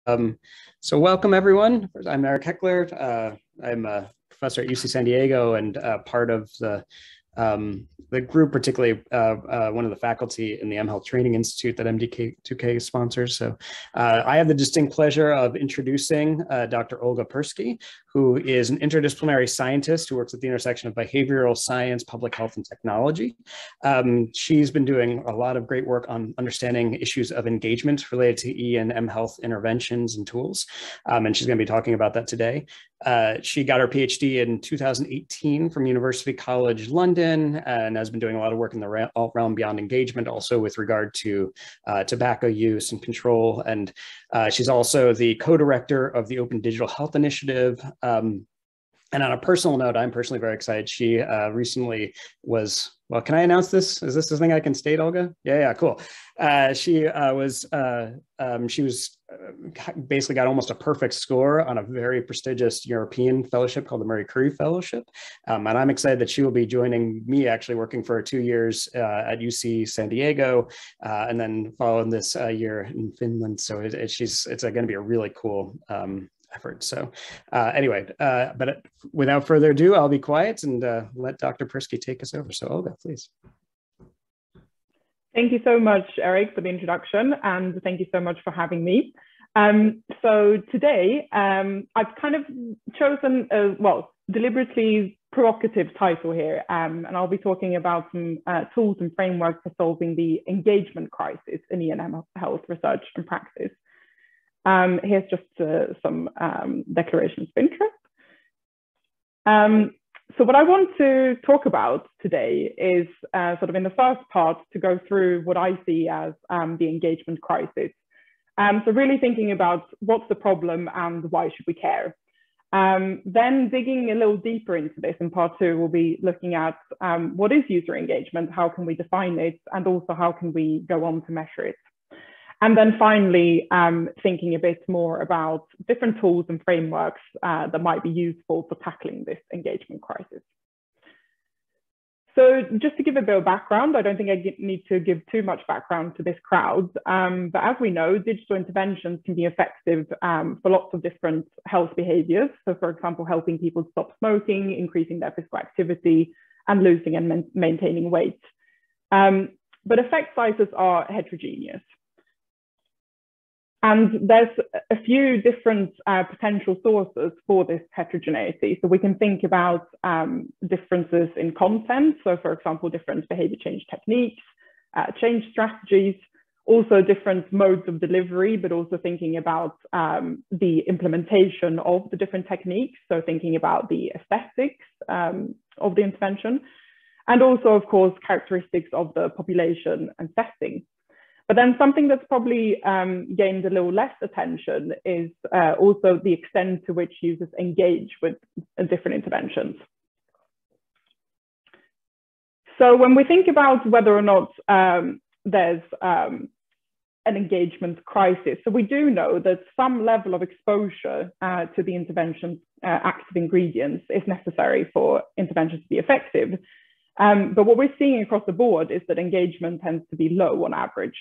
Um, so welcome everyone. I'm Eric Heckler. I'm a professor at UC San Diego and part of the group, particularly one of the faculty in the mHealth Training Institute that MDK2K sponsors. So I have the distinct pleasure of introducing Dr. Olga Perski, who is an interdisciplinary scientist who works at the intersection of behavioral science, public health, and technology. She's been doing a lot of great work on understanding issues of engagement related to E and mHealth interventions and tools. And she's going to be talking about that today. She got her PhD in 2018 from University College London and has been doing a lot of work in the realm beyond engagement, also with regard to tobacco use and control. And she's also the co-director of the Open Digital Health Initiative. And on a personal note, I'm personally very excited. She recently was, well, can I announce this? Is this something I can state, Olga? Yeah, cool. She basically got almost a perfect score on a very prestigious European fellowship called the Marie Curie Fellowship. And I'm excited that she will be joining me, actually working for 2 years at UC San Diego, and then following this year in Finland. So it's going to be a really cool effort. So anyway, but without further ado, I'll be quiet and let Dr. Perski take us over. So Olga, please. Thank you so much, Eric, for the introduction, and thank you so much for having me. So today, I've kind of chosen a, deliberately provocative title here, and I'll be talking about some tools and frameworks for solving the engagement crisis in E&M health research and practice. Here's just some declarations of interest. So what I want to talk about today is sort of in the first part to go through what I see as the engagement crisis. So really thinking about what's the problem and why should we care. Then digging a little deeper into this in part two, we'll be looking at what is user engagement, how can we define it, and also how can we go on to measure it. And then finally, thinking a bit more about different tools and frameworks that might be useful for tackling this engagement crisis. So just to give a bit of background, I don't think I need to give too much background to this crowd, but as we know, digital interventions can be effective for lots of different health behaviors. So for example, helping people stop smoking, increasing their physical activity, and losing and maintaining weight. But effect sizes are heterogeneous. And there's a few different potential sources for this heterogeneity. So we can think about differences in content. So for example, different behavior change techniques, change strategies, also different modes of delivery, but also thinking about the implementation of the different techniques. So thinking about the aesthetics of the intervention, and also of course, characteristics of the population and setting. But then something that's probably gained a little less attention is also the extent to which users engage with different interventions. So when we think about whether or not there's an engagement crisis, so we do know that some level of exposure to the intervention's active ingredients is necessary for interventions to be effective. But what we're seeing across the board is that engagement tends to be low on average.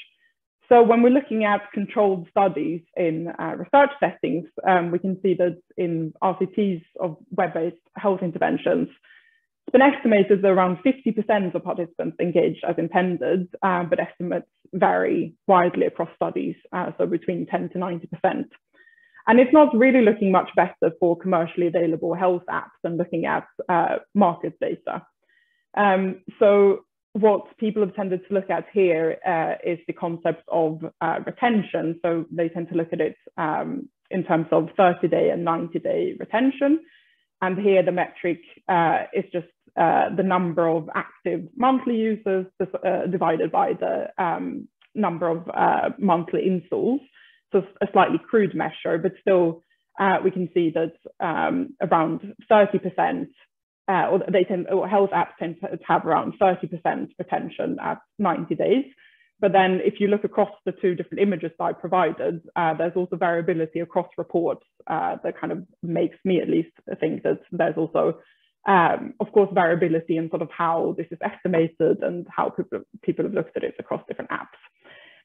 So when we're looking at controlled studies in research settings, we can see that in RCTs of web-based health interventions, it's been estimated that around 50% of participants engaged as intended, but estimates vary widely across studies, so between 10 to 90%. And it's not really looking much better for commercially available health apps than looking at market data. So what people have tended to look at here is the concept of retention. So they tend to look at it in terms of 30-day and 90-day retention. And here the metric is just the number of active monthly users divided by the number of monthly installs. So a slightly crude measure, but still we can see that around 30%, or health apps tend to have around 30% retention at 90 days. But then if you look across the two different images that I provided, there's also variability across reports that kind of makes me at least think that there's also, of course, variability in sort of how this is estimated and how people have looked at it across different apps.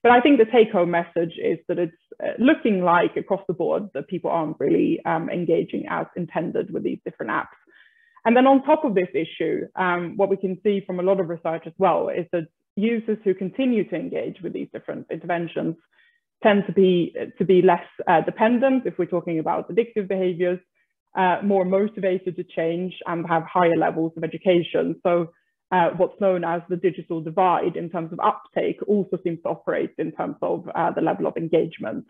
But I think the take-home message is that it's looking like across the board that people aren't really engaging as intended with these different apps. And then on top of this issue, what we can see from a lot of research as well is that users who continue to engage with these different interventions tend to be less dependent, if we're talking about addictive behaviors, more motivated to change, and have higher levels of education. So what's known as the digital divide in terms of uptake also seems to operate in terms of the level of engagement.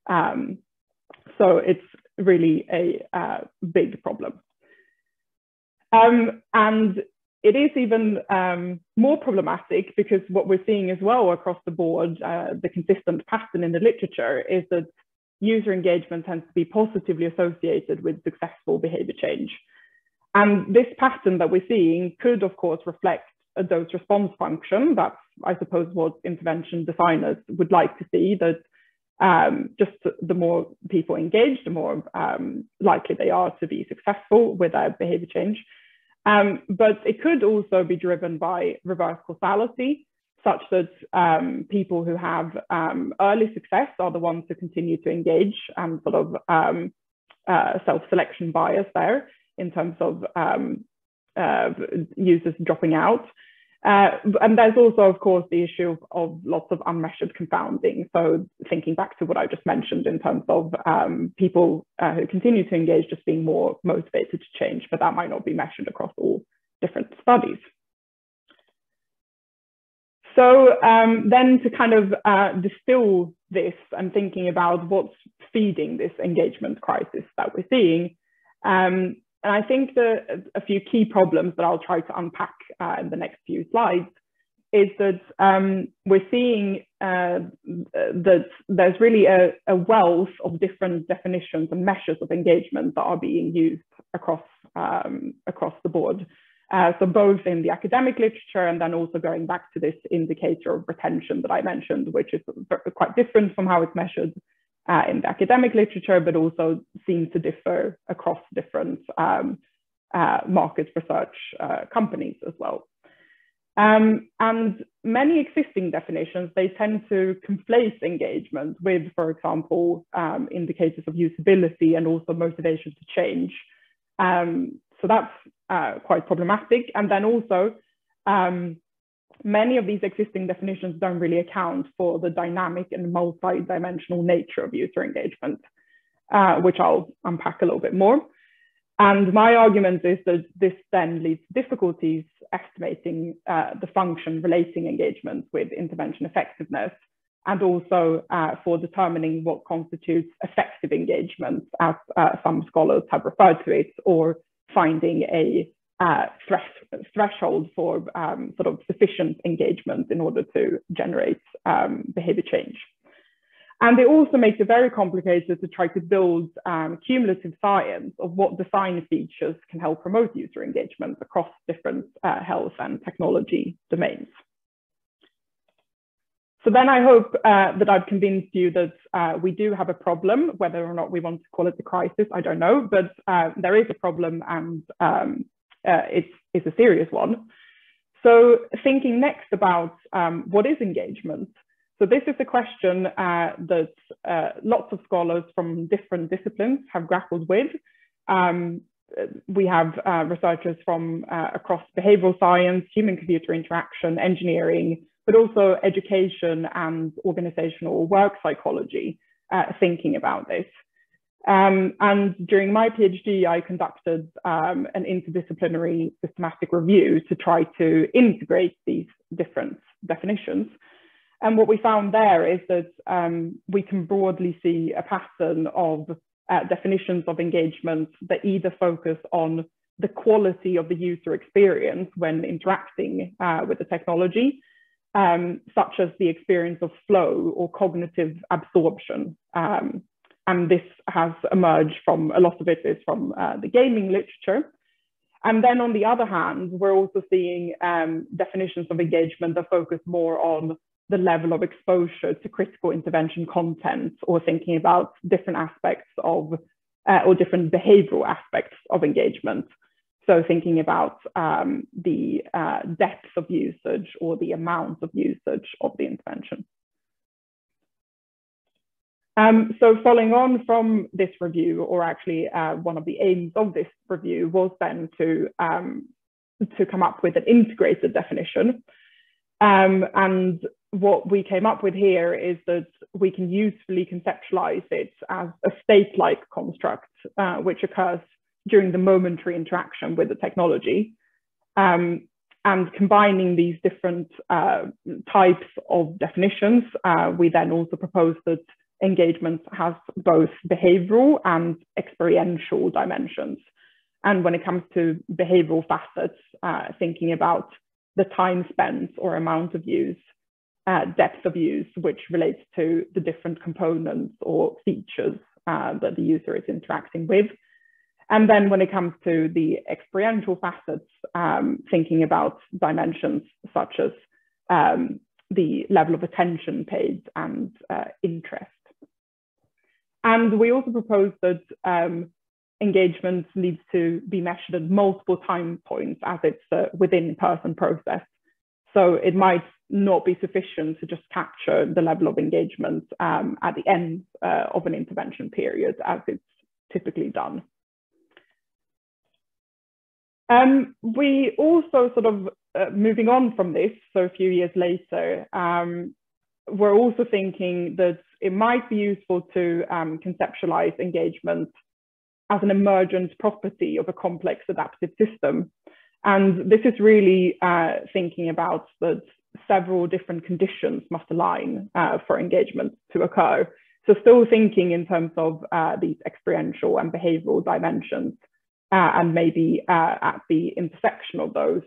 So it's really a big problem. And it is even more problematic because what we're seeing as well across the board, the consistent pattern in the literature is that user engagement tends to be positively associated with successful behavior change. And this pattern that we're seeing could, of course, reflect a dose response function. That's, I suppose, what intervention designers would like to see, that just the more people engage, the more likely they are to be successful with their behavior change. But it could also be driven by reverse causality, such that people who have early success are the ones who continue to engage, and sort of self-selection bias there in terms of users dropping out. And there's also, of course, the issue of lots of unmeasured confounding. So thinking back to what I just mentioned in terms of people who continue to engage just being more motivated to change, but that might not be measured across all different studies. So then to kind of distill this and thinking about what's feeding this engagement crisis that we're seeing, and I think a few key problems that I'll try to unpack in the next few slides is that we're seeing that there's really a wealth of different definitions and measures of engagement that are being used across the board. So both in the academic literature and then also going back to this indicator of retention that I mentioned, which is quite different from how it's measured in the academic literature, but also seems to differ across different market research companies as well. And many existing definitions, they tend to conflate engagement with, for example, indicators of usability and also motivation to change. So that's quite problematic. And then also, many of these existing definitions don't really account for the dynamic and multi-dimensional nature of user engagement, which I'll unpack a little bit more. And my argument is that this then leads to difficulties estimating the function relating engagement with intervention effectiveness, and also for determining what constitutes effective engagement, as some scholars have referred to it, or finding a threshold for sort of sufficient engagement in order to generate behavior change. And it also makes it very complicated to try to build cumulative science of what design features can help promote user engagement across different health and technology domains. So then I hope that I've convinced you that we do have a problem. Whether or not we want to call it a crisis, I don't know, but there is a problem, and it's a serious one. So thinking next about what is engagement. So this is a question that lots of scholars from different disciplines have grappled with. We have researchers from across behavioral science, human-computer interaction, engineering, but also education and organizational work psychology thinking about this. And during my PhD, I conducted an interdisciplinary systematic review to try to integrate these different definitions. And what we found there is that we can broadly see a pattern of definitions of engagement that either focus on the quality of the user experience when interacting with the technology, such as the experience of flow or cognitive absorption. And this has emerged from, a lot of it is from the gaming literature. And then on the other hand, we're also seeing definitions of engagement that focus more on the level of exposure to critical intervention content, or thinking about different aspects of, or different behavioral aspects of engagement. So thinking about the depth of usage or the amount of usage of the intervention. So following on from this review, or actually one of the aims of this review was then to come up with an integrated definition. And what we came up with here is that we can usefully conceptualize it as a state-like construct, which occurs during the momentary interaction with the technology. And combining these different types of definitions, we then also propose that engagement has both behavioral and experiential dimensions. And when it comes to behavioral facets, thinking about the time spent or amount of use, depth of use, which relates to the different components or features that the user is interacting with. And then when it comes to the experiential facets, thinking about dimensions such as the level of attention paid and interest. And we also propose that engagement needs to be measured at multiple time points as it's a within-person process. So it might not be sufficient to just capture the level of engagement at the end of an intervention period, as it's typically done. We also sort of, moving on from this, so a few years later, we're also thinking that it might be useful to conceptualize engagement as an emergent property of a complex adaptive system. And this is really thinking about that several different conditions must align for engagement to occur. So still thinking in terms of these experiential and behavioral dimensions, and maybe at the intersection of those,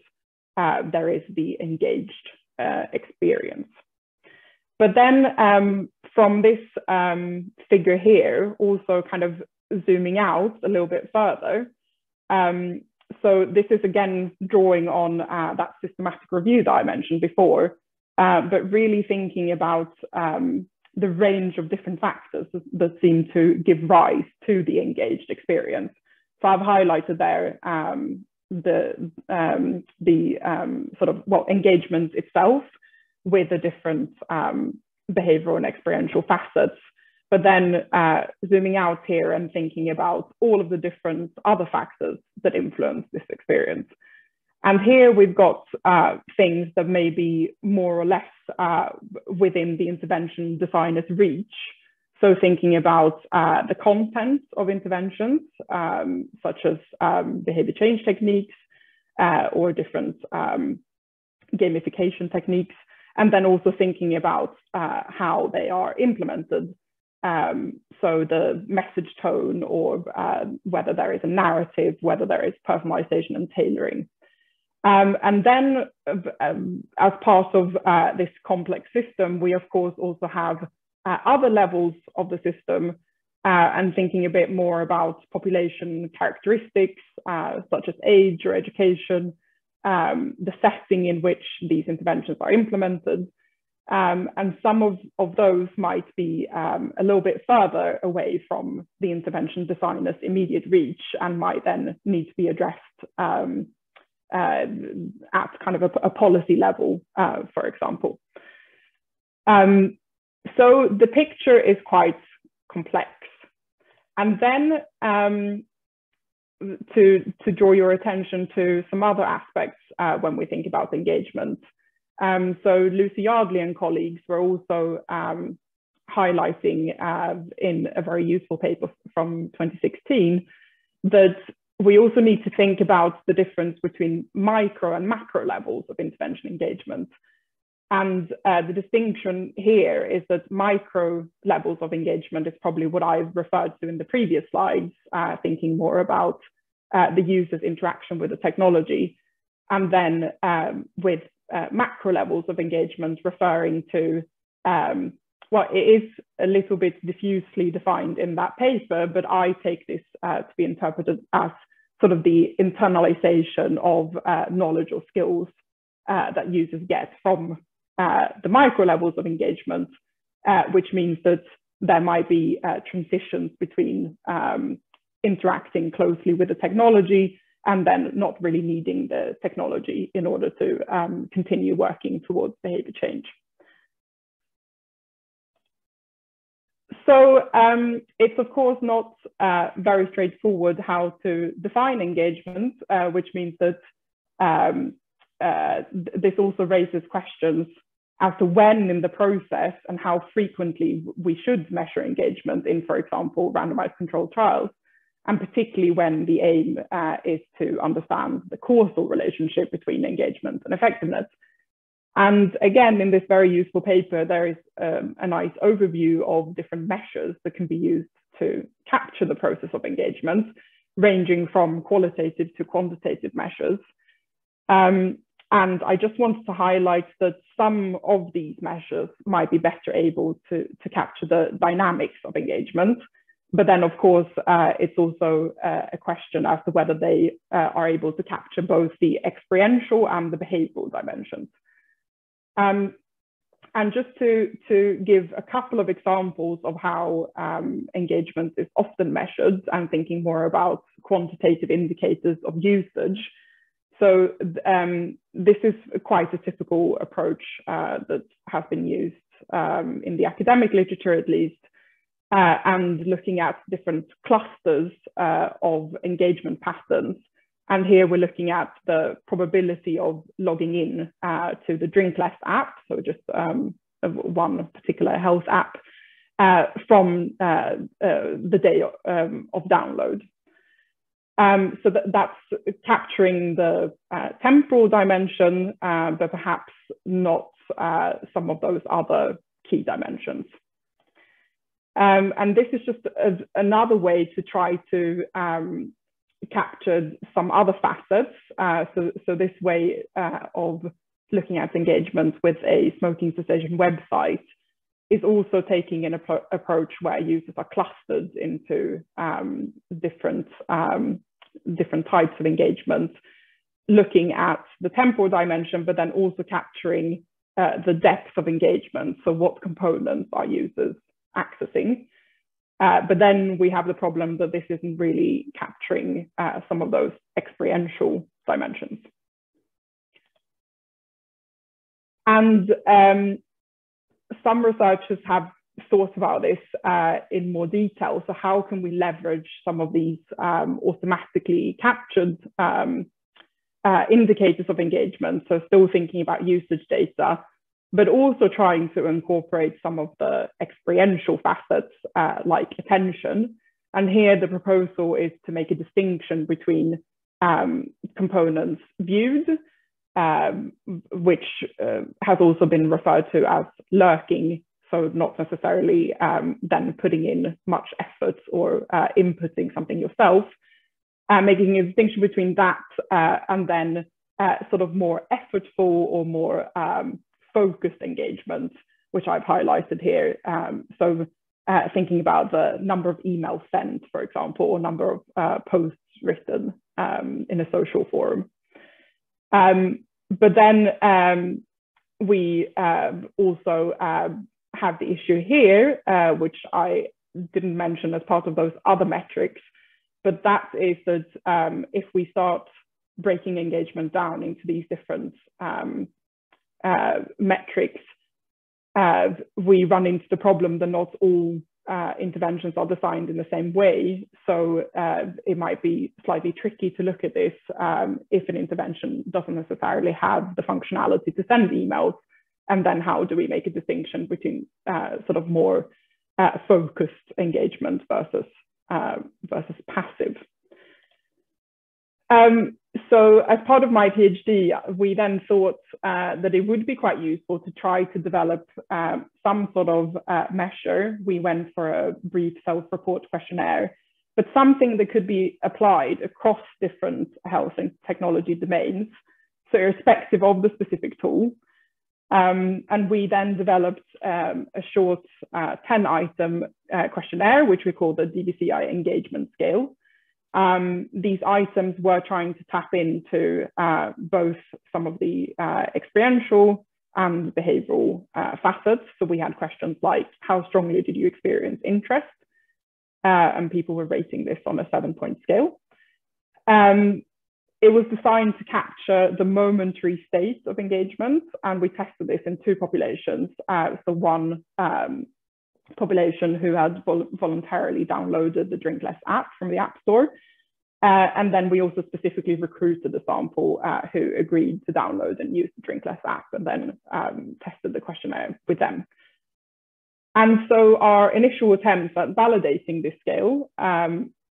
there is the engaged experience. But then from this figure here, also kind of zooming out a little bit further. So this is again drawing on that systematic review that I mentioned before, but really thinking about the range of different factors that seem to give rise to the engaged experience. So I've highlighted there the sort of, well, engagement itself with the different behavioral and experiential facets, but then zooming out here and thinking about all of the different other factors that influence this experience. And here we've got things that may be more or less within the intervention designer's reach. So thinking about the content of interventions, such as behavior change techniques or different gamification techniques, and then also thinking about how they are implemented. So the message tone, or whether there is a narrative, whether there is personalization and tailoring. And then as part of this complex system, we of course also have other levels of the system, and thinking a bit more about population characteristics, such as age or education, the setting in which these interventions are implemented. And some of those might be a little bit further away from the intervention designer's immediate reach and might then need to be addressed at kind of a policy level, for example. So the picture is quite complex. And then to draw your attention to some other aspects when we think about engagement. So Lucy Yardley and colleagues were also highlighting in a very useful paper from 2016 that we also need to think about the difference between micro and macro levels of intervention engagement. And the distinction here is that micro levels of engagement is probably what I've referred to in the previous slides, thinking more about the user's interaction with the technology. And then with macro levels of engagement referring to, well, it is a little bit diffusely defined in that paper, but I take this to be interpreted as sort of the internalization of knowledge or skills that users get from the micro levels of engagement, which means that there might be transitions between interacting closely with the technology and then not really needing the technology in order to continue working towards behavior change. So it's of course not very straightforward how to define engagement, which means that this also raises questions as to when in the process and how frequently we should measure engagement in, for example, randomized controlled trials, and particularly when the aim is to understand the causal relationship between engagement and effectiveness. And again, in this very useful paper, there is a nice overview of different measures that can be used to capture the process of engagement, ranging from qualitative to quantitative measures. And I just wanted to highlight that some of these measures might be better able to capture the dynamics of engagement. But then, of course, it's also a question as to whether they are able to capture both the experiential and the behavioral dimensions. And just to give a couple of examples of how engagement is often measured, I'm thinking more about quantitative indicators of usage. So this is quite a typical approach that has been used in the academic literature, at least, and looking at different clusters of engagement patterns. And here we're looking at the probability of logging in to the Drink Less app, so just one particular health app, from the day of download. So that's capturing the temporal dimension, but perhaps not some of those other key dimensions. And this is just another way to try to capture some other facets. So this way of looking at engagement with a smoking cessation website is also taking an approach where users are clustered into different types of engagement, looking at the temporal dimension, but then also capturing the depth of engagement. So what components are users accessing? But then we have the problem that this isn't really capturing some of those experiential dimensions. And some researchers have thought about this in more detail. So how can we leverage some of these automatically captured indicators of engagement? So still thinking about usage data, but also trying to incorporate some of the experiential facets like attention. And here the proposal is to make a distinction between components viewed, which has also been referred to as lurking, so not necessarily then putting in much effort or inputting something yourself, making a distinction between that and then sort of more effortful or more focused engagement, which I've highlighted here. So thinking about the number of emails sent, for example, or number of posts written in a social forum. But then we also have the issue here, which I didn't mention as part of those other metrics, but that is that if we start breaking engagement down into these different metrics, we run into the problem that not all interventions are designed in the same way. So it might be slightly tricky to look at this if an intervention doesn't necessarily have the functionality to send emails. And then how do we make a distinction between sort of more focused engagement versus passive? So as part of my PhD, we then thought that it would be quite useful to try to develop some sort of measure. We went for a brief self-report questionnaire, but something that could be applied across different health and technology domains, so irrespective of the specific tool. And we then developed a short 10-item questionnaire, which we call the DBCI engagement scale. These items were trying to tap into both some of the experiential and behavioral facets. So we had questions like, how strongly did you experience interest? And people were rating this on a 7-point scale. It was designed to capture the momentary state of engagement, and we tested this in 2 populations. So one population who had voluntarily downloaded the Drink Less app from the App Store. And then we also specifically recruited a sample who agreed to download and use the Drink Less app, and then tested the questionnaire with them. And so our initial attempts at validating this scale,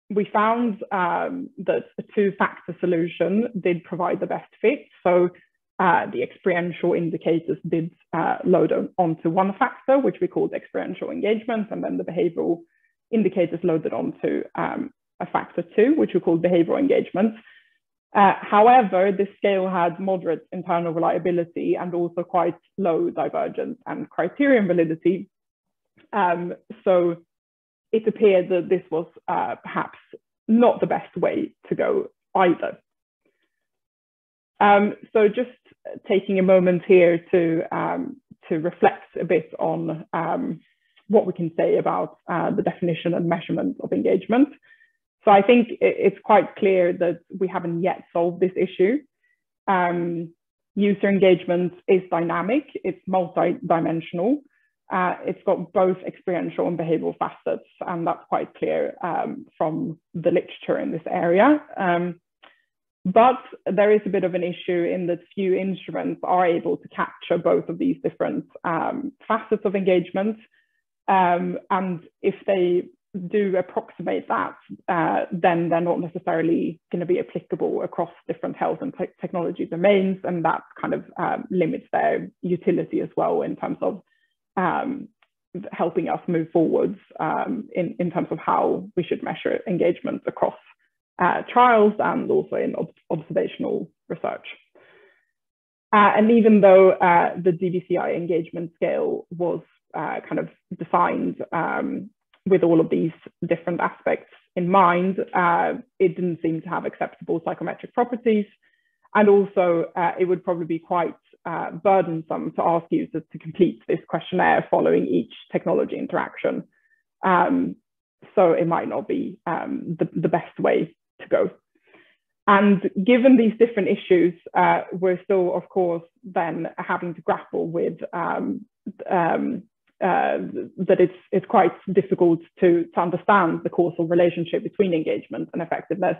we found that a two-factor solution did provide the best fit. So the experiential indicators did load onto one factor, which we called experiential engagement, and then the behavioral indicators loaded onto a factor 2, which we called behavioral engagement. However, this scale had moderate internal reliability and also quite low divergence and criterion validity. So it appeared that this was perhaps not the best way to go either. So just taking a moment here to reflect a bit on what we can say about the definition and measurement of engagement. So I think it's quite clear that we haven't yet solved this issue. User engagement is dynamic, it's multi-dimensional. It's got both experiential and behavioral facets, and that's quite clear from the literature in this area. But there is a bit of an issue in that few instruments are able to capture both of these different facets of engagement. And if they do approximate that, then they're not necessarily going to be applicable across different health and technology domains, and that kind of limits their utility as well in terms of helping us move forwards in terms of how we should measure engagement across trials and also in observational research. And even though the DVCI engagement scale was kind of defined with all of these different aspects in mind, it didn't seem to have acceptable psychometric properties. And also, it would probably be quite burdensome to ask users to complete this questionnaire following each technology interaction. So it might not be the best way to go. And given these different issues, we're still, of course, then having to grapple with that it's quite difficult to understand the causal relationship between engagement and effectiveness,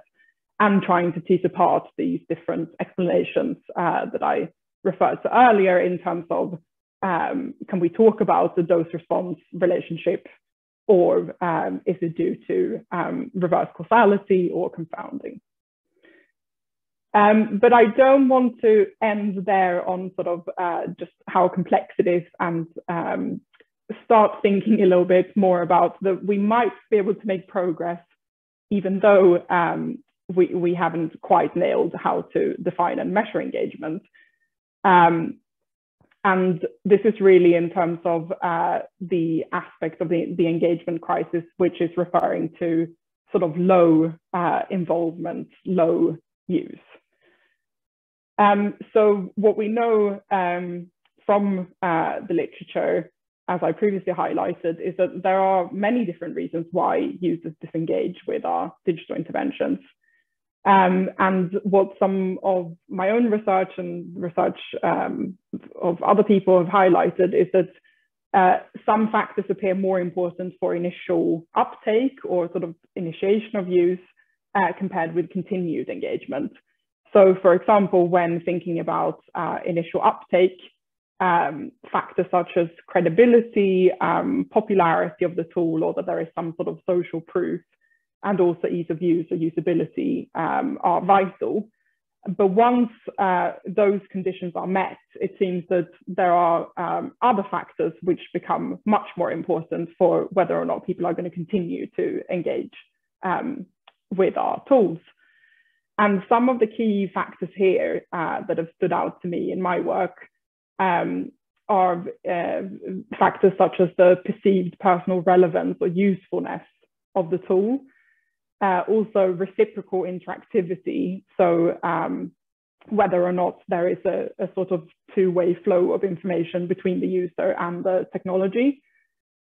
and trying to tease apart these different explanations that I referred to earlier in terms of can we talk about the dose-response relationship, or is it due to reverse causality or confounding? But I don't want to end there on sort of just how complex it is, and start thinking a little bit more about that we might be able to make progress, even though we haven't quite nailed how to define and measure engagement. And this is really in terms of the aspect of the engagement crisis, which is referring to sort of low involvement, low use. So what we know from the literature, as I previously highlighted, is that there are many different reasons why users disengage with our digital interventions. And what some of my own research and research of other people have highlighted is that some factors appear more important for initial uptake or sort of initiation of use compared with continued engagement. So for example, when thinking about initial uptake, factors such as credibility, popularity of the tool, or that there is some sort of social proof, and also ease of use or usability are vital. But once those conditions are met, it seems that there are other factors which become much more important for whether or not people are going to continue to engage with our tools. And some of the key factors here that have stood out to me in my work are factors such as the perceived personal relevance or usefulness of the tool, also reciprocal interactivity, so whether or not there is a sort of two-way flow of information between the user and the technology,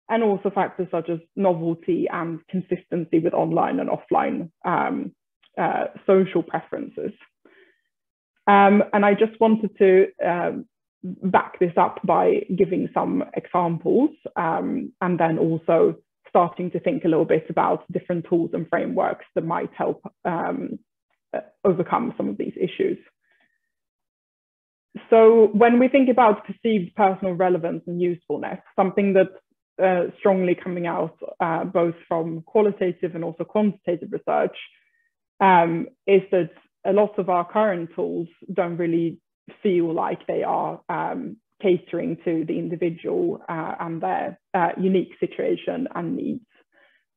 and also factors such as novelty and consistency with online and offline social preferences. And I just wanted to back this up by giving some examples, and then also starting to think a little bit about different tools and frameworks that might help overcome some of these issues. So when we think about perceived personal relevance and usefulness, something that's strongly coming out both from qualitative and also quantitative research is that a lot of our current tools don't really feel like they are catering to the individual and their unique situation and needs.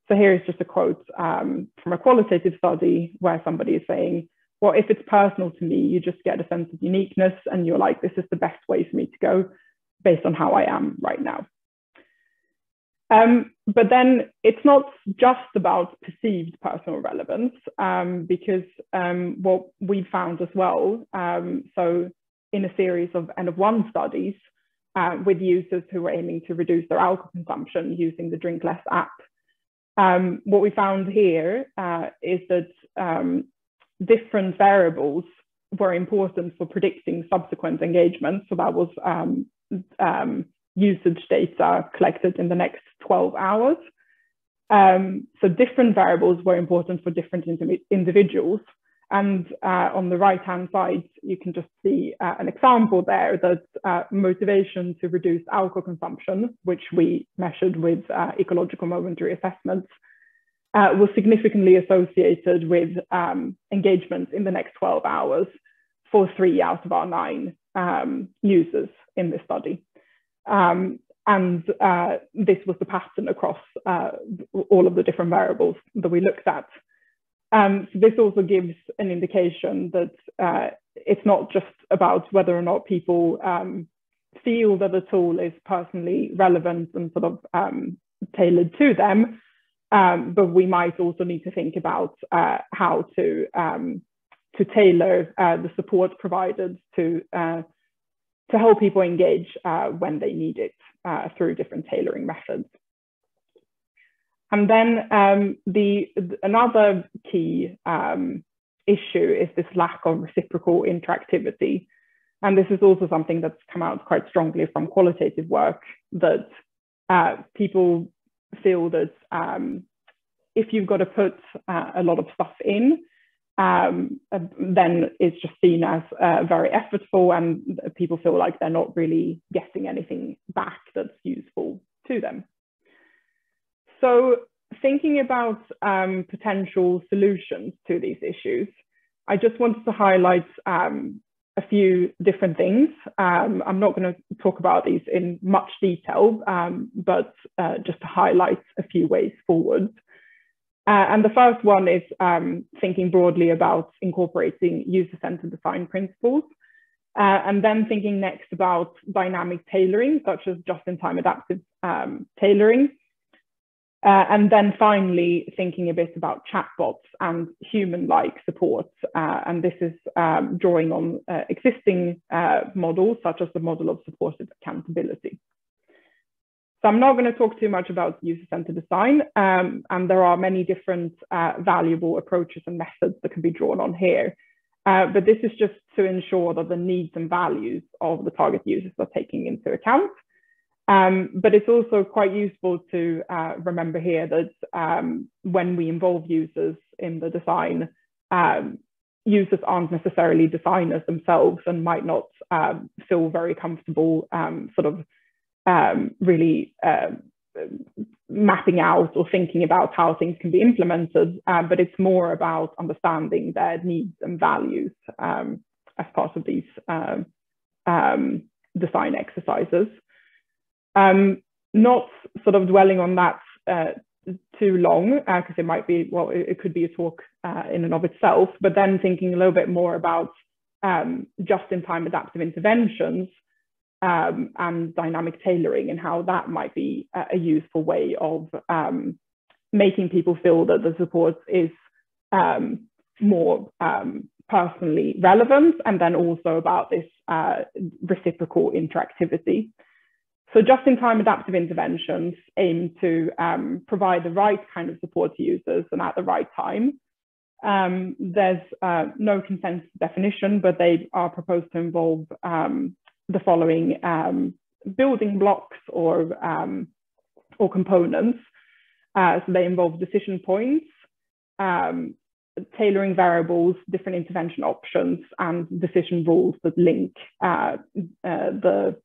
So here is just a quote from a qualitative study where somebody is saying, well, if it's personal to me, you just get a sense of uniqueness and you're like, this is the best way for me to go based on how I am right now. But then it's not just about perceived personal relevance, because what we found as well, so in a series of N-of-1 studies with users who were aiming to reduce their alcohol consumption using the Drink Less app, what we found here is that different variables were important for predicting subsequent engagement. So that was usage data collected in the next 12 hours. So different variables were important for different individuals. And on the right-hand side, you can just see an example there that motivation to reduce alcohol consumption, which we measured with ecological momentary assessments, was significantly associated with engagement in the next 12 hours for 3 out of our 9 users in this study. And this was the pattern across all of the different variables that we looked at. So this also gives an indication that it's not just about whether or not people feel that the tool is personally relevant and sort of tailored to them, but we might also need to think about how to tailor the support provided to help people engage when they need it through different tailoring methods. And then another key issue is this lack of reciprocal interactivity. And this is also something that's come out quite strongly from qualitative work, that people feel that if you've got to put a lot of stuff in, then it's just seen as very effortful, and people feel like they're not really getting anything back that's useful to them. So thinking about potential solutions to these issues, I just wanted to highlight a few different things. I'm not going to talk about these in much detail, but just to highlight a few ways forward. And the first one is thinking broadly about incorporating user-centered design principles, and then thinking next about dynamic tailoring, such as just-in-time adaptive tailoring. And then finally, thinking a bit about chatbots and human-like support. And this is drawing on existing models, such as the model of supported accountability. So I'm not going to talk too much about user-centered design, and there are many different valuable approaches and methods that can be drawn on here. But this is just to ensure that the needs and values of the target users are taken into account. But it's also quite useful to remember here that when we involve users in the design, users aren't necessarily designers themselves and might not feel very comfortable sort of really mapping out or thinking about how things can be implemented, but it's more about understanding their needs and values as part of these design exercises. Not sort of dwelling on that too long, because it might be, well, it could be a talk in and of itself, but then thinking a little bit more about just-in-time adaptive interventions and dynamic tailoring, and how that might be a useful way of making people feel that the support is more personally relevant, and then also about this reciprocal interactivity. So just-in-time adaptive interventions aim to provide the right kind of support to users and at the right time. There's no consensus definition, but they are proposed to involve the following building blocks or components. So they involve decision points, tailoring variables, different intervention options, and decision rules that link the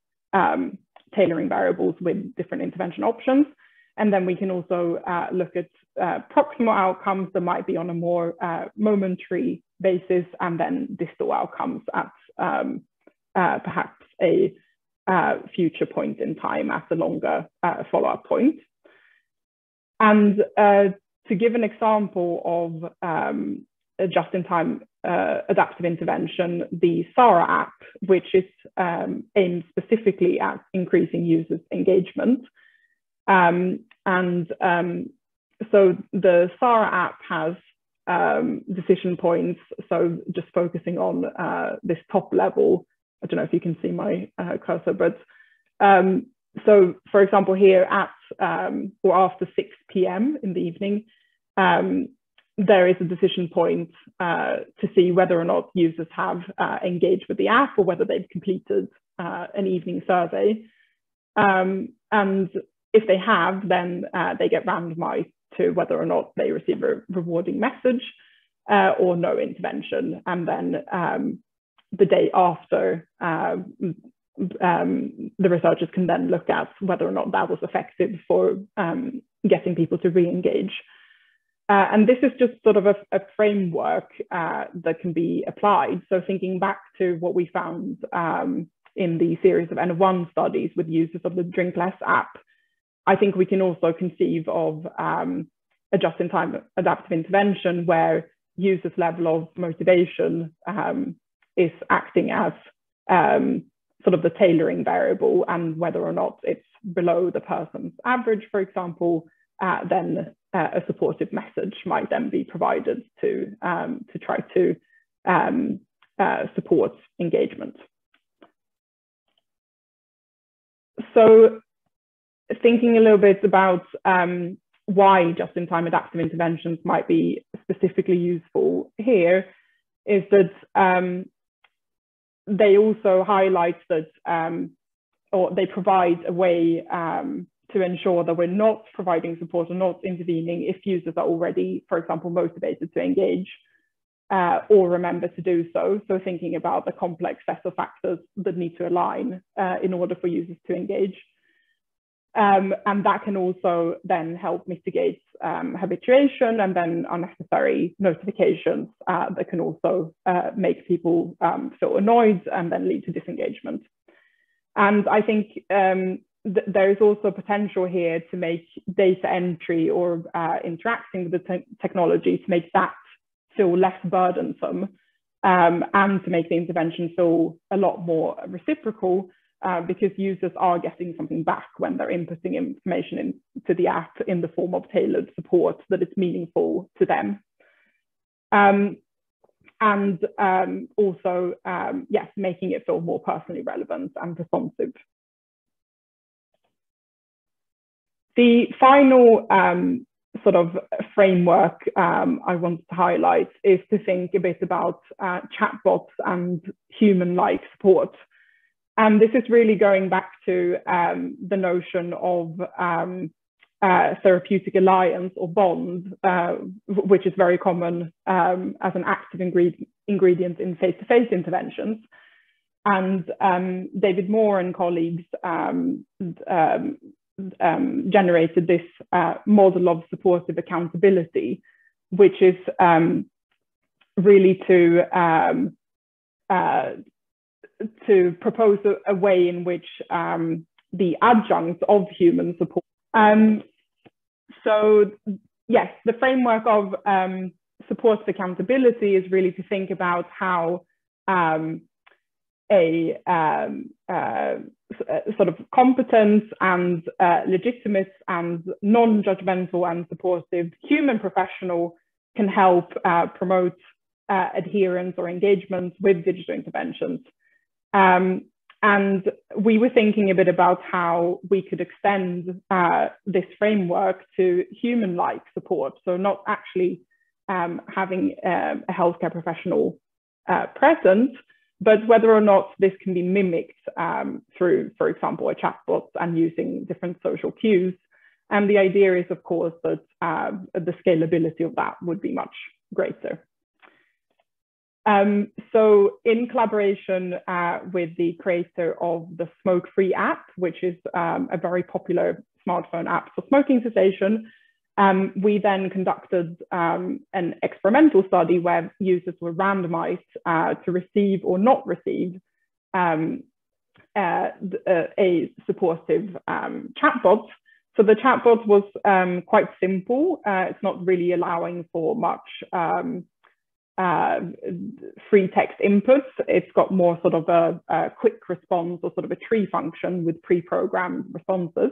tailoring variables with different intervention options. And then we can also look at proximal outcomes that might be on a more momentary basis, and then distal outcomes at perhaps a future point in time at a longer follow-up point. And to give an example of a just-in-time adaptive intervention, the SARA app, which is aimed specifically at increasing users' engagement. So the SARA app has decision points. So just focusing on this top level, I don't know if you can see my cursor, but so for example, here at or after 6 p.m. in the evening, there is a decision point to see whether or not users have engaged with the app or whether they've completed an evening survey. And if they have, then they get randomized to whether or not they receive a rewarding message or no intervention. And then the day after, the researchers can then look at whether or not that was effective for getting people to re-engage. And this is just sort of a framework that can be applied. So thinking back to what we found in the series of N1 studies with users of the Drink Less app, I think we can also conceive of a just-in-time adaptive intervention where users' level of motivation is acting as sort of the tailoring variable, and whether or not it's below the person's average, for example, then a supportive message might then be provided to try to support engagement. So thinking a little bit about why just-in-time adaptive interventions might be specifically useful here is that they also highlight that, or they provide a way to ensure that we're not providing support or not intervening if users are already, for example, motivated to engage or remember to do so. So thinking about the complex set of factors that need to align in order for users to engage. And that can also then help mitigate habituation and then unnecessary notifications that can also make people feel annoyed and then lead to disengagement. And I think there is also potential here to make data entry or interacting with the technology to make that feel less burdensome and to make the intervention feel a lot more reciprocal. Because users are getting something back when they're inputting information into the app in the form of tailored support that is meaningful to them. Also, yes, making it feel more personally relevant and responsive. The final sort of framework I want to highlight is to think a bit about chatbots and human-like support. And this is really going back to the notion of therapeutic alliance or bond, which is very common as an active ingredient in face-to-face interventions. And David Moore and colleagues generated this model of supportive accountability, which is really to propose a way in which the adjuncts of human support. So yes, the framework of supportive accountability is really to think about how a sort of competent and legitimate and non-judgmental and supportive human professional can help promote adherence or engagement with digital interventions. And we were thinking a bit about how we could extend this framework to human-like support. So not actually having a healthcare professional present, but whether or not this can be mimicked through, for example, a chatbot and using different social cues. And the idea is, of course, that the scalability of that would be much greater. So in collaboration with the creator of the Smoke-Free app, which is a very popular smartphone app for smoking cessation, we then conducted an experimental study where users were randomized to receive or not receive a supportive chatbot. So the chatbot was quite simple. It's not really allowing for much free text inputs. It's got more sort of a quick response or sort of a tree function with pre-programmed responses.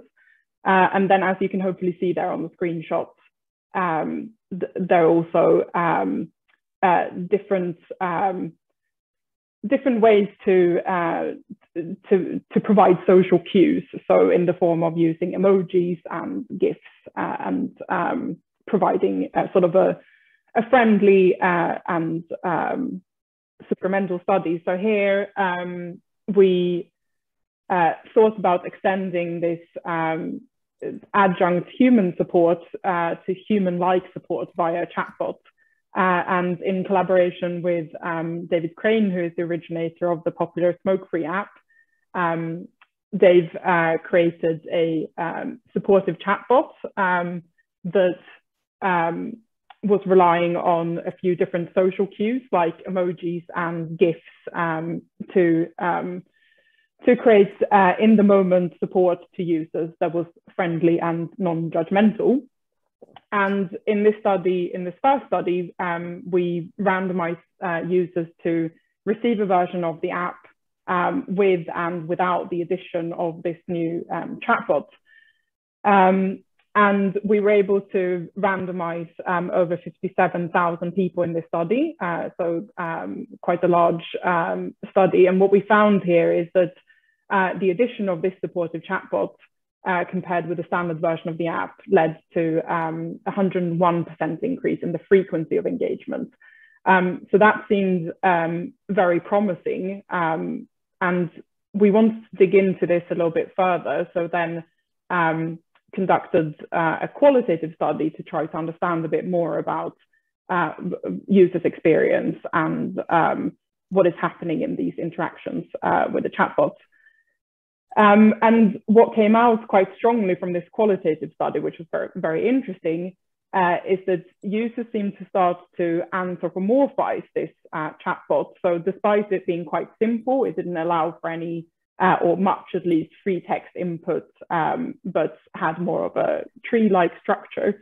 And then, as you can hopefully see there on the screenshot, there are also different ways to provide social cues. So in the form of using emojis and GIFs and providing sort of a friendly and supplemental study. So here we thought about extending this adjunct human support to human-like support via chatbot. And in collaboration with David Crane, who is the originator of the popular Smoke-Free app, they've created a supportive chatbot that was relying on a few different social cues like emojis and GIFs to create in the moment support to users that was friendly and non-judgmental. And in this study, in this first study, we randomized users to receive a version of the app with and without the addition of this new chatbot. And we were able to randomize over 57,000 people in this study, so quite a large study. And what we found here is that the addition of this supportive chatbot compared with the standard version of the app led to 101% increase in the frequency of engagement. So that seems very promising. And we want to dig into this a little bit further. So then conducted a qualitative study to try to understand a bit more about users' experience and what is happening in these interactions with the chatbot. And what came out quite strongly from this qualitative study, which was very, very interesting, is that users seem to start to anthropomorphize this chatbot. So despite it being quite simple, it didn't allow for any, or much at least, free text input, but had more of a tree-like structure.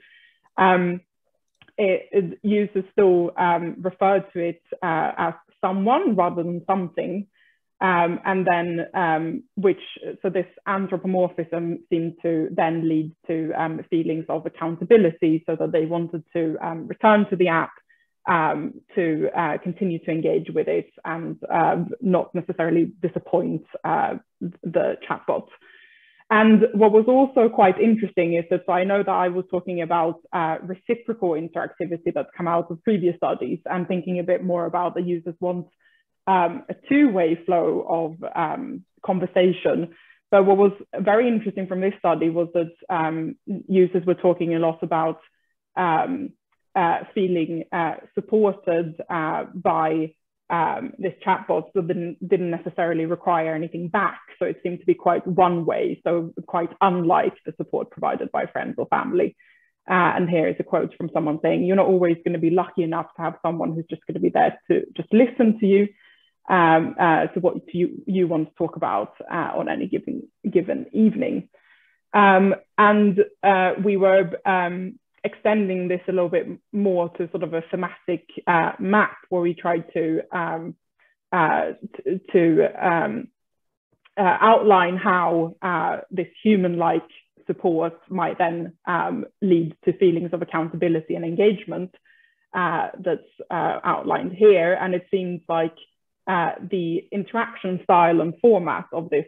Users still referred to it as someone rather than something. And then, so this anthropomorphism seemed to then lead to feelings of accountability, so that they wanted to return to the app to continue to engage with it and not necessarily disappoint the chatbot. And what was also quite interesting is that, so I know that I was talking about reciprocal interactivity that's come out of previous studies, and thinking a bit more about the users want a two-way flow of conversation. But what was very interesting from this study was that users were talking a lot about feeling supported by this chatbot, that didn't necessarily require anything back. So it seemed to be quite one way, so quite unlike the support provided by friends or family. And here is a quote from someone saying, "You're not always going to be lucky enough to have someone who's just going to be there to just listen to you, to what you want to talk about on any given evening." And we were extending this a little bit more to sort of a thematic map, where we tried to outline how this human-like support might then lead to feelings of accountability and engagement that's outlined here. And it seems like the interaction style and format of this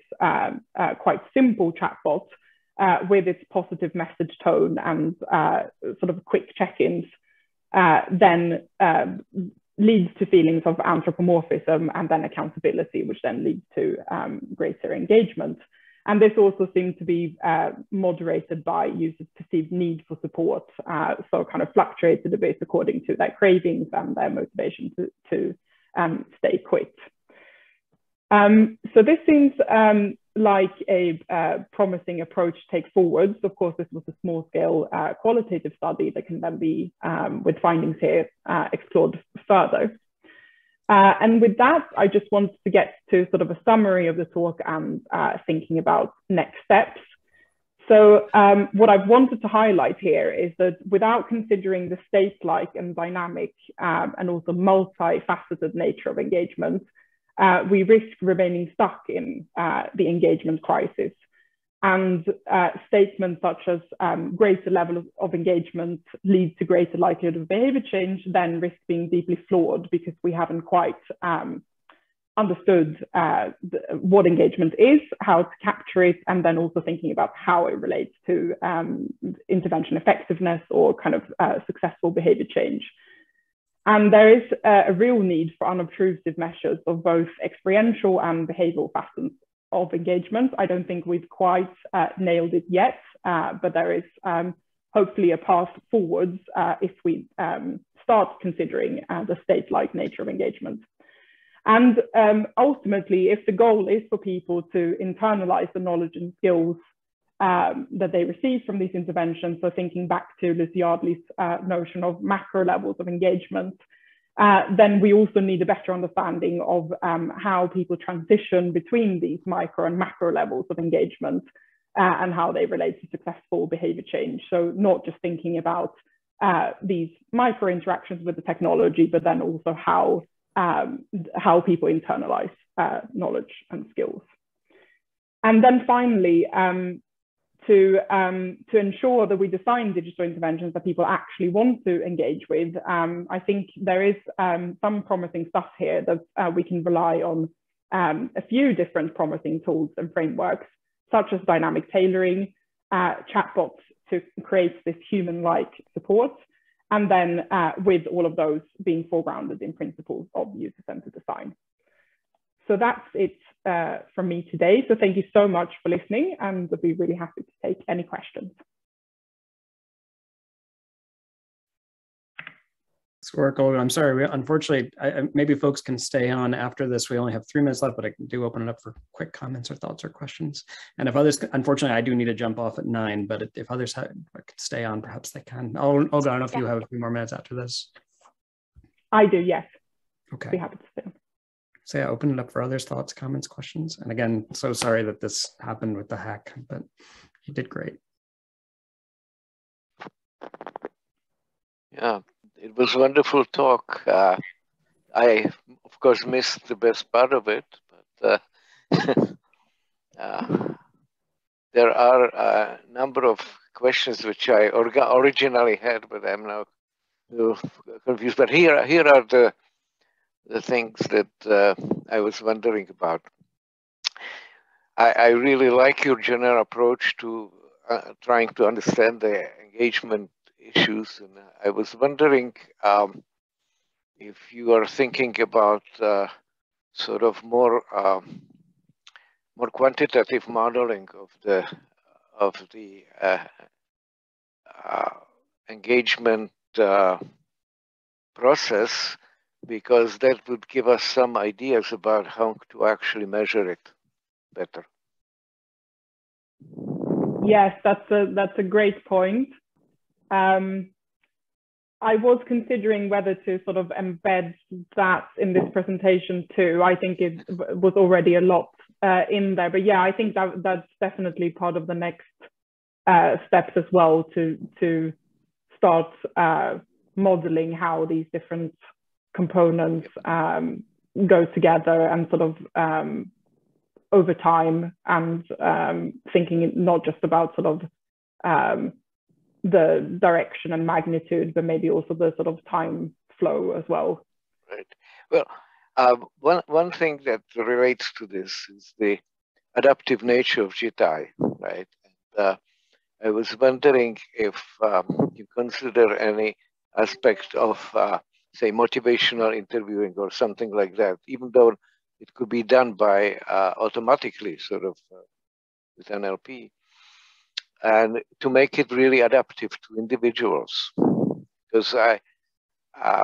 quite simple chatbot, with its positive message tone and sort of quick check-ins, then leads to feelings of anthropomorphism and then accountability, which then leads to greater engagement. And this also seems to be moderated by users' perceived need for support, so kind of fluctuated a bit according to their cravings and their motivation to stay quit. So this seems like a promising approach to take forward. Of course, this was a small-scale qualitative study that can then be, with findings here, explored further. And with that, I just wanted to get to sort of a summary of the talk and thinking about next steps. So what I've wanted to highlight here is that without considering the state-like and dynamic and also multifaceted nature of engagement, we risk remaining stuck in the engagement crisis. And statements such as greater level of engagement leads to greater likelihood of behavior change then risk being deeply flawed because we haven't quite understood what engagement is, how to capture it, and then also thinking about how it relates to intervention effectiveness or kind of successful behavior change. And there is a real need for unobtrusive measures of both experiential and behavioral facets of engagement. I don't think we've quite nailed it yet, but there is hopefully a path forwards if we start considering the state-like nature of engagement. And ultimately, if the goal is for people to internalize the knowledge and skills that they receive from these interventions, so thinking back to Lucy Yardley's notion of macro levels of engagement, then we also need a better understanding of how people transition between these micro and macro levels of engagement and how they relate to successful behavior change. So not just thinking about these micro interactions with the technology, but then also how people internalize knowledge and skills. And then finally, to ensure that we design digital interventions that people actually want to engage with, I think there is some promising stuff here that we can rely on a few different promising tools and frameworks, such as dynamic tailoring, chatbots to create this human-like support, and then with all of those being foregrounded in principles of user-centered design. So that's it from me today. So thank you so much for listening, and I'll be really happy to take any questions. Olga, I'm sorry. Unfortunately, maybe folks can stay on after this. We only have 3 minutes left, but I do open it up for quick comments or thoughts or questions. And if others, unfortunately, I do need to jump off at 9, but if others could stay on, perhaps they can. Olga, I don't know if you have a few more minutes after this. I do, yes. Okay. I'd be happy to stay on. So yeah, open it up for others' thoughts, comments, questions. And again, so sorry that this happened with the hack, but you did great. Yeah, it was a wonderful talk. I, of course, missed the best part of it, but there are a number of questions which I originally had, but I'm now confused. But here are the things that I was wondering about. I really like your general approach to trying to understand the engagement issues. And I was wondering if you are thinking about sort of more quantitative modeling of the engagement process, because that would give us some ideas about how to actually measure it better. Yes, that's a great point. I was considering whether to sort of embed that in this presentation too. I think it was already a lot in there, but yeah, I think that's definitely part of the next steps as well, to start modeling how these different components go together and sort of over time, and thinking not just about sort of the direction and magnitude, but maybe also the sort of time flow as well. Right. Well, one thing that relates to this is the adaptive nature of JITAI, right? And, I was wondering if you consider any aspect of say, motivational interviewing or something like that, even though it could be done by automatically, sort of with NLP, and to make it really adaptive to individuals. Because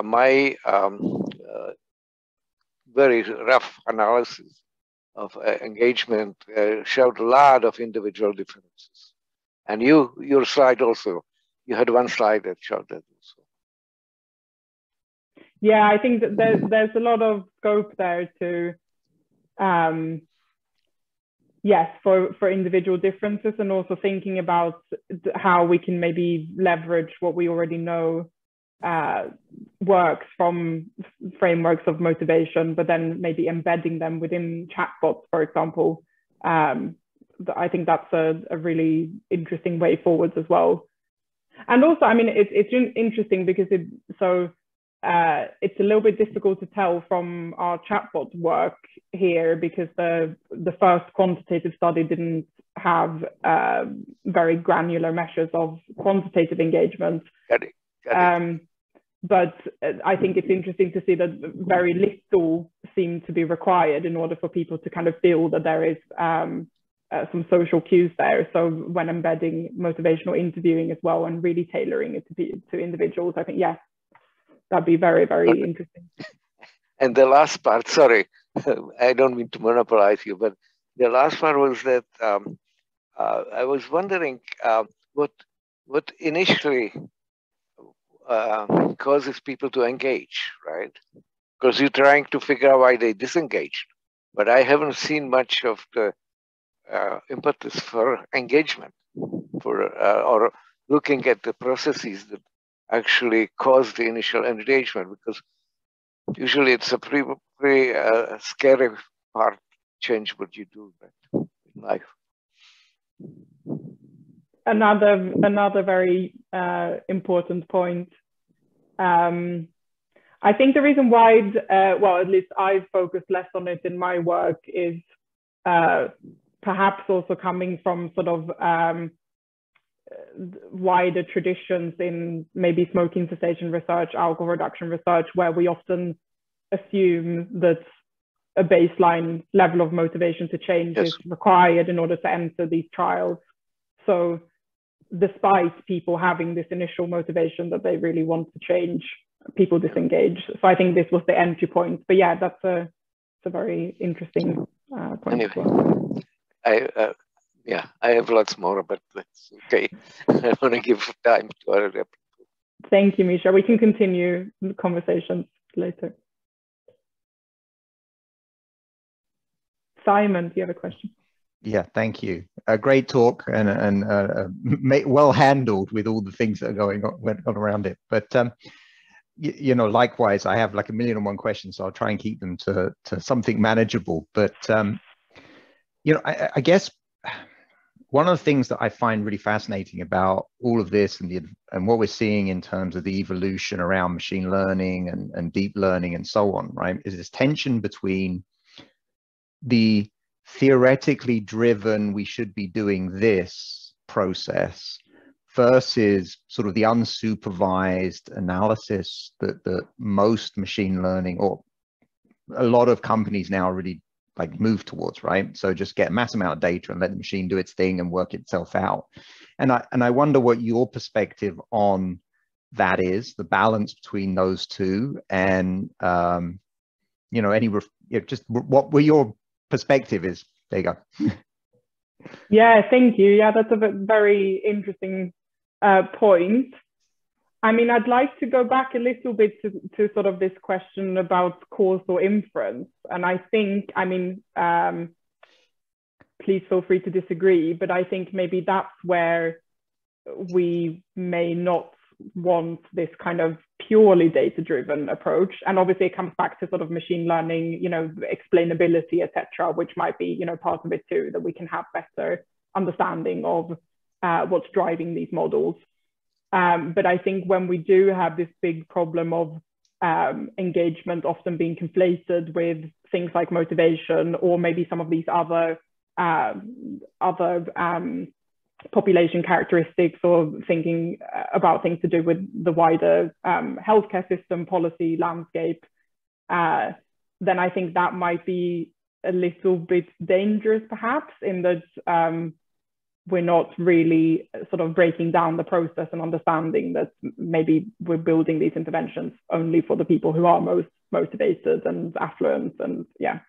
my very rough analysis of engagement showed a lot of individual differences. And your slide also, you had one slide that showed that also. Yeah, I think that there's a lot of scope there to, yes, for individual differences, and also thinking about how we can maybe leverage what we already know works from frameworks of motivation, but then maybe embedding them within chatbots, for example. I think that's a really interesting way forwards as well. And also, I mean, it's interesting because it's a little bit difficult to tell from our chatbot work here, because the first quantitative study didn't have very granular measures of quantitative engagement. Got it. But I think it's interesting to see that very little seemed to be required in order for people to kind of feel that there is some social cues there. So when embedding motivational interviewing as well and really tailoring it to individuals, I think, yeah, that'd be very, very interesting. And the last part, sorry, I don't mean to monopolize you, but the last part was that I was wondering what initially causes people to engage, right? Because you're trying to figure out why they disengaged, but I haven't seen much of the impetus for engagement, or looking at the processes that actually cause the initial engagement, because usually it's a pretty scary part, change what you do in life. Another very important point. I think the reason why, well, at least I've focused less on it in my work, is perhaps also coming from sort of wider traditions in maybe smoking cessation research, alcohol reduction research, where we often assume that a baseline level of motivation to change is required in order to enter these trials. So despite people having this initial motivation that they really want to change, people disengage. So I think this was the entry point. But yeah, that's a very interesting point. Anyway, as well. I have lots more, but that's okay. I want to give time to other people. Thank you, Misha. We can continue the conversations later. Simon, do you have a question? Yeah, thank you. A great talk and well handled with all the things that are went on around it. But you know, likewise, I have like 1,000,001 questions, so I'll try and keep them to something manageable. But you know, I guess one of the things that I find really fascinating about all of this and what we're seeing in terms of the evolution around machine learning and deep learning and so on, right, is this tension between the theoretically driven, we should be doing this process, versus sort of the unsupervised analysis that most machine learning, or a lot of companies now really like move towards, right? So just get a mass amount of data and let the machine do its thing and work itself out. And I wonder what your perspective on that is, the balance between those two, and you know, just what were your perspective is. There you go. Yeah, thank you. Yeah, that's a very interesting point. I mean, I'd like to go back a little bit to sort of this question about causal inference. And I think, I mean, please feel free to disagree, but I think maybe that's where we may not want this kind of purely data-driven approach. And obviously it comes back to sort of machine learning, you know, explainability, etc., which might be, you know, part of it too, that we can have better understanding of what's driving these models. But I think when we do have this big problem of engagement often being conflated with things like motivation, or maybe some of these other population characteristics or thinking about things to do with the wider healthcare system, policy, landscape, then I think that might be a little bit dangerous, perhaps, in that we're not really sort of breaking down the process and understanding that maybe we're building these interventions only for the people who are most motivated and affluent, and yeah.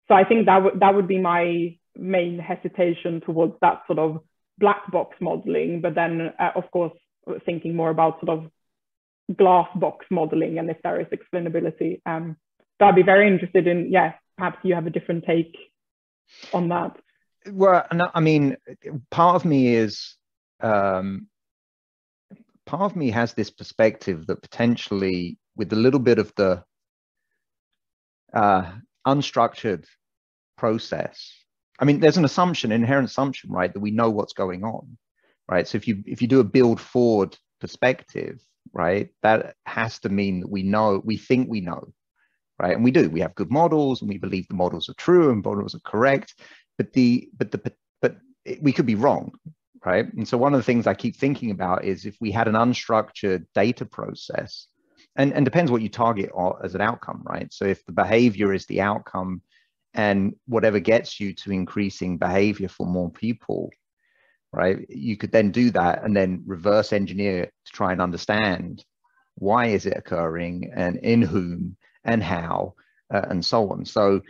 So I think that would be my main hesitation towards that sort of black box modeling, but then of course thinking more about sort of glass box modeling and if there is explainability. So I'd be very interested in, yeah, perhaps you have a different take on that. Well, no, I mean, part of me has this perspective that potentially with a little bit of the unstructured process, I mean, there's an assumption, inherent assumption, right, that we know what's going on, right? So if you do a build forward perspective, right, that has to mean that we think we know, right? And we do. We have good models, and we believe the models are true and models are correct. But we could be wrong, right? And so one of the things I keep thinking about is if we had an unstructured data process, and depends what you target as an outcome, right? So if the behavior is the outcome, and whatever gets you to increasing behavior for more people, right? You could then do that and then reverse engineer to try and understand why is it occurring and in whom and how and so on. So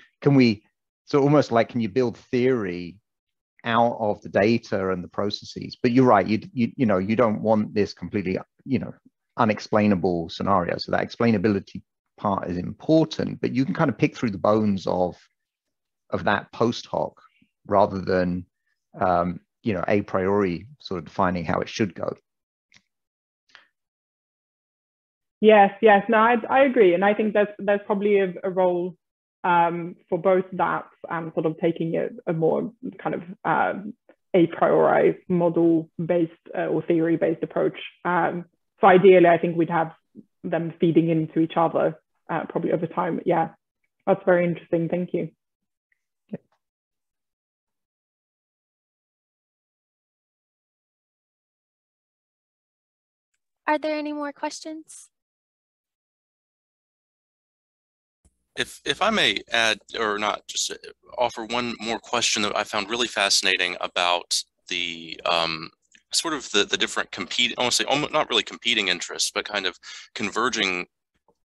almost like, can you build theory out of the data and the processes? But you're right, you don't want this completely, unexplainable scenario. So that explainability part is important, but you can kind of pick through the bones of that post hoc rather than, a priori sort of defining how it should go. Yes, no, I agree. And I think there's probably a role for both that and sort of taking a more kind of a priori model-based or theory-based approach. So ideally, I think we'd have them feeding into each other probably over time. Yeah, that's very interesting. Thank you. Are there any more questions? If I may add, or not, just offer one more question that I found really fascinating about the sort of the different competing, I want to say almost not really competing interests, but kind of converging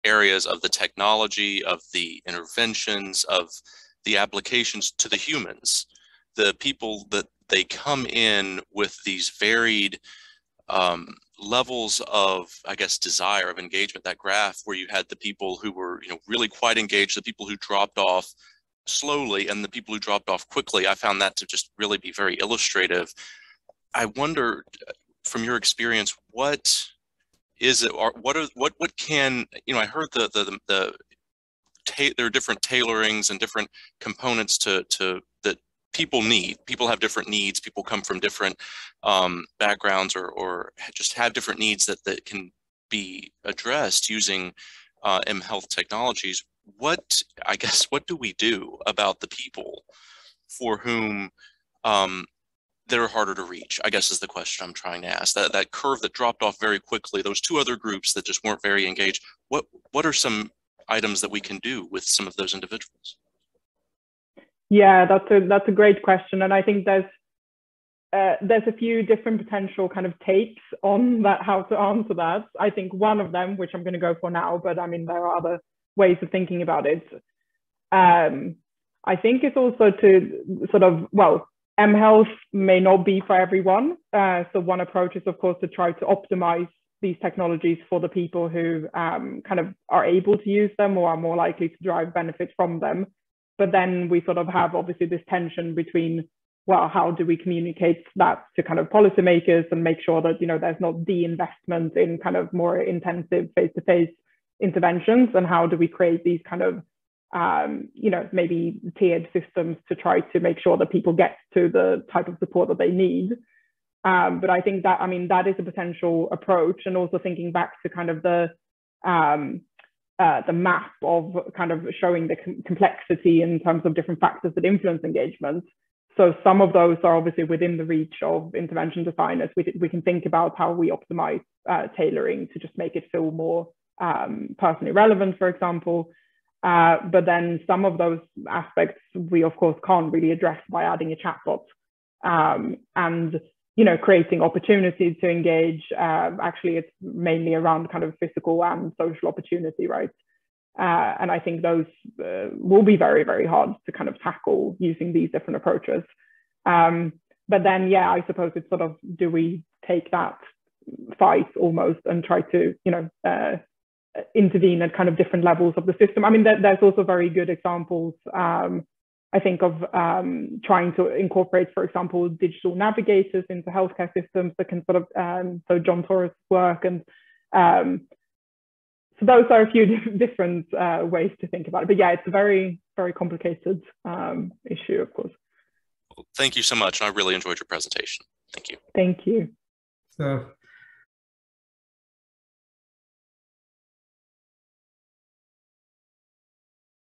areas of the technology, of the interventions, of the applications to the humans, the people that they come in with these varied levels of, I guess, desire of engagement. That graph where you had the people who were, really quite engaged, the people who dropped off slowly, and the people who dropped off quickly. I found that to just really be very illustrative. I wonder, from your experience, what is it, or what can, I heard there are different tailorings and different components to that people need. People have different needs. People come from different backgrounds or just have different needs that can be addressed using mHealth technologies. What do we do about the people for whom they're harder to reach, I guess, is the question I'm trying to ask. That curve that dropped off very quickly, those two other groups that just weren't very engaged, what are some items that we can do with some of those individuals? Yeah, that's a great question, and I think there's a few different potential kind of takes on that, how to answer that. I think one of them, which I'm going to go for now, but I mean there are other ways of thinking about it. I think it's also to sort of, well, mHealth may not be for everyone. So one approach is, of course, to try to optimize these technologies for the people who kind of are able to use them or are more likely to derive benefit from them. But then we sort of have obviously this tension between, well, how do we communicate that to kind of policymakers and make sure that, there's not de-investment in kind of more intensive face-to-face interventions, and how do we create these kind of maybe tiered systems to try to make sure that people get to the type of support that they need. But I think that, that is a potential approach, and also thinking back to kind of the map of kind of showing the complexity in terms of different factors that influence engagement. So some of those are obviously within the reach of intervention designers. We can think about how we optimize tailoring to just make it feel more personally relevant, for example. But then some of those aspects we of course can't really address by adding a chatbot, and creating opportunities to engage. Actually, it's mainly around kind of physical and social opportunity, right? And I think those will be very, very hard to kind of tackle using these different approaches. But then, yeah, I suppose it's sort of, do we take that fight almost and try to, intervene at kind of different levels of the system? I mean, there's also very good examples, I think, of trying to incorporate, for example, digital navigators into healthcare systems that can sort of, so John Torres' work, and so those are a few different ways to think about it. But yeah, it's a very, very complicated issue, of course. Well, thank you so much. I really enjoyed your presentation. Thank you. Thank you. So